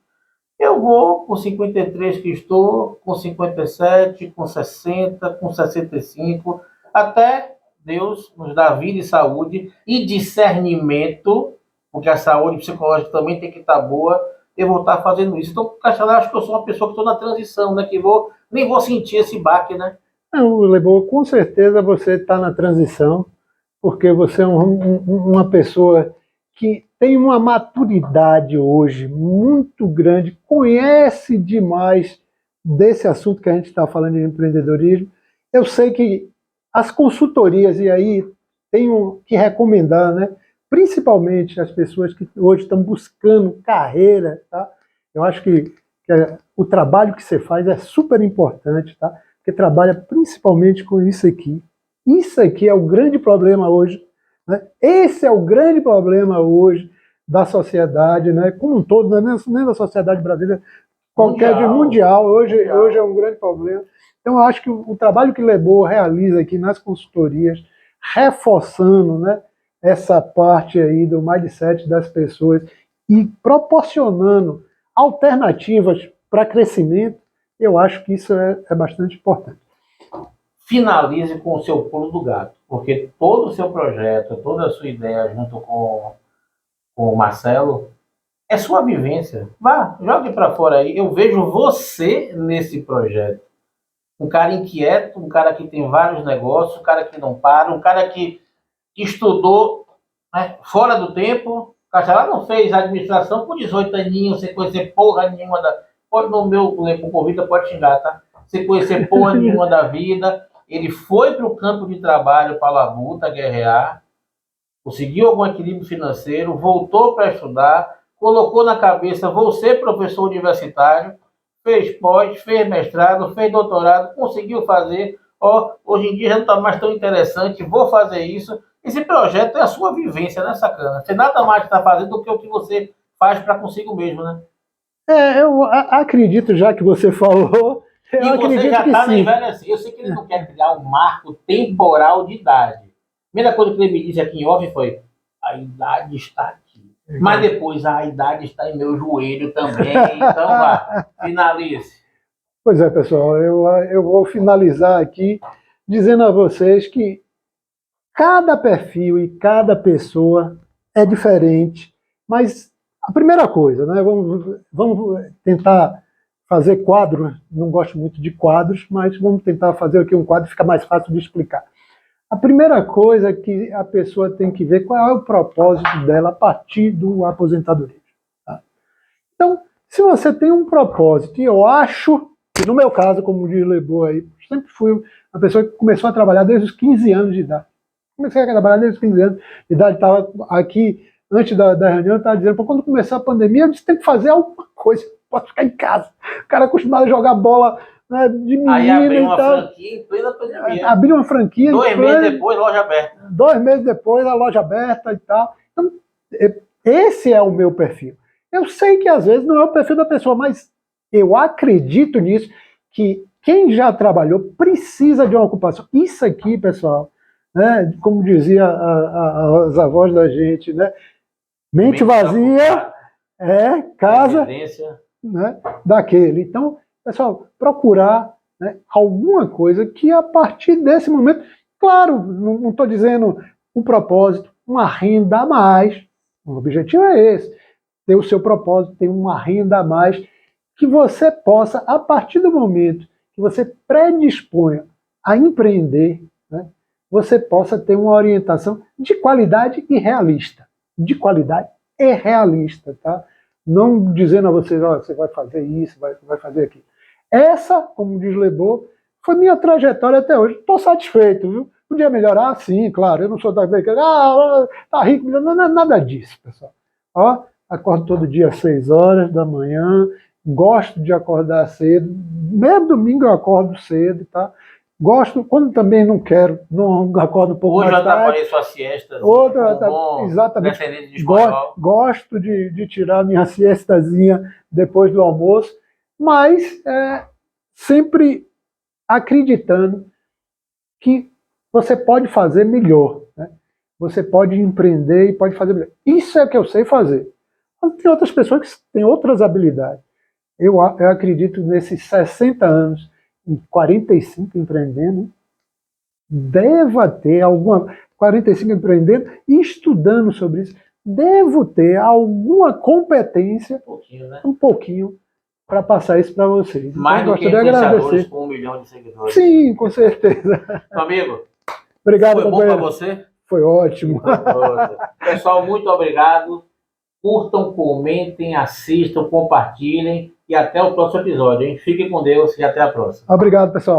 Speaker 1: Eu vou com 53 que estou, com 57, com 60, com 65, até Deus nos dá vida e saúde e discernimento, porque a saúde psicológica também tem que estar boa, eu vou estar fazendo isso. Então, Castelo, acho que eu sou uma pessoa que estou na transição, né? Nem vou sentir esse baque, né?
Speaker 2: Não, Lebon, com certeza você está na transição, porque você é uma pessoa que tem uma maturidade hoje muito grande, conhece demais desse assunto que a gente está falando de empreendedorismo. Eu sei que as consultorias, e aí tenho que recomendar, né, principalmente as pessoas que hoje estão buscando carreira, tá? Eu acho que o trabalho que você faz é super importante, tá? Porque trabalha principalmente com isso aqui. Isso aqui é o grande problema hoje, né? Esse é o grande problema hoje da sociedade, né? Como um todo, não é nem da sociedade brasileira, qualquer mundial. Hoje é um grande problema. Então, eu acho que o trabalho que Lebon realiza aqui nas consultorias, reforçando, né, essa parte aí do mindset das pessoas e proporcionando alternativas para crescimento, eu acho que isso é bastante importante.
Speaker 1: Finalize com o seu pulo do gato, porque todo o seu projeto, toda a sua ideia junto com o Marcelo é sua vivência. Vá, jogue para fora aí. Eu vejo você nesse projeto. Um cara inquieto, um cara que tem vários negócios, um cara que não para, um cara que estudou, né, fora do tempo. O cara não fez administração com 18 aninhos, sem conhecer porra nenhuma Pode no meu convite, pode xingar, tá? Sem conhecer porra nenhuma da vida. Ele foi para o campo de trabalho, para a labuta, guerrear, conseguiu algum equilíbrio financeiro, voltou para estudar, colocou na cabeça, vou ser professor universitário, fez pós, fez mestrado, fez doutorado, conseguiu fazer, hoje em dia já não está mais tão interessante, vou fazer isso. Esse projeto é a sua vivência, né, sacana? Você nada mais está fazendo do que o que você faz para consigo mesmo, né?
Speaker 2: Eu acredito, já que você falou,
Speaker 1: e você já está na envelhecer. Eu sei que ele não quer criar um marco temporal de idade. A primeira coisa que ele me disse aqui em off foi: a idade está aqui. Mas depois a idade está em meu joelho também. Então vá, finalize.
Speaker 2: Pois é, pessoal, eu vou finalizar aqui dizendo a vocês que cada perfil e cada pessoa é diferente, mas a primeira coisa, né, vamos tentar fazer quadros, não gosto muito de quadros, mas vamos tentar fazer aqui um quadro, fica mais fácil de explicar. A primeira coisa que a pessoa tem que ver qual é o propósito dela a partir do aposentadorismo. Tá? Então, se você tem um propósito, e eu acho que no meu caso, como diz Lebon aí, sempre fui uma pessoa que começou a trabalhar desde os 15 anos de idade. Comecei a trabalhar desde os 15 anos de idade, estava aqui, antes da reunião, eu estava dizendo, quando começar a pandemia, eu disse, tem que fazer alguma coisa, pode ficar em casa. O cara acostumado a jogar bola, né, de menino.
Speaker 1: Aí abriu uma franquia em plena pandemia.
Speaker 2: Abriu uma franquia.
Speaker 1: 2 meses depois, loja aberta.
Speaker 2: 2 meses depois, a loja aberta e tal. Então, esse é o meu perfil. Eu sei que às vezes não é o perfil da pessoa, mas eu acredito nisso, que quem já trabalhou precisa de uma ocupação. Isso aqui, pessoal, né, como dizia as avós da gente, né, mente vazia casa,
Speaker 1: residência.
Speaker 2: né, daquele. Então, pessoal, procurar, né, alguma coisa que a partir desse momento, claro, não estou dizendo o propósito, uma renda a mais, o objetivo é esse, ter o seu propósito, ter uma renda a mais, que você possa, a partir do momento que você predisponha a empreender, né, você possa ter uma orientação de qualidade e realista. De qualidade e realista, tá? Não dizendo a vocês, ó, você vai fazer isso, vai fazer aquilo. Essa, como diz Lebô, foi minha trajetória até hoje. Estou satisfeito, viu? Podia melhorar? Sim, claro. Eu não sou daquele que tá rico, não é nada disso, pessoal. Ó, acordo todo dia às 6 horas da manhã, gosto de acordar cedo, mesmo domingo eu acordo cedo, tá? Gosto, quando também não quero, não acordo um pouco
Speaker 1: Hoje
Speaker 2: mais
Speaker 1: eu
Speaker 2: tarde.
Speaker 1: atrapalhei sua siesta.
Speaker 2: Exatamente.
Speaker 1: De espanhol.
Speaker 2: Gosto de tirar minha siestazinha depois do almoço, mas sempre acreditando que você pode fazer melhor, né? Você pode empreender e pode fazer melhor. Isso é o que eu sei fazer. Mas tem outras pessoas que têm outras habilidades. Eu acredito nesses 60 anos e 45 empreendendo, deva ter alguma... 45 empreendendo e estudando sobre isso, devo ter alguma competência, um pouquinho, para passar isso para vocês. Então,
Speaker 1: mais do que influenciadores com 1 milhão de seguidores.
Speaker 2: Sim, com certeza.
Speaker 1: Meu amigo,
Speaker 2: obrigado,
Speaker 1: foi bom para você?
Speaker 2: Foi ótimo.
Speaker 1: Pessoal, muito obrigado. Curtam, comentem, assistam, compartilhem e até o próximo episódio, hein? Fiquem com Deus e até a próxima.
Speaker 2: Obrigado, pessoal.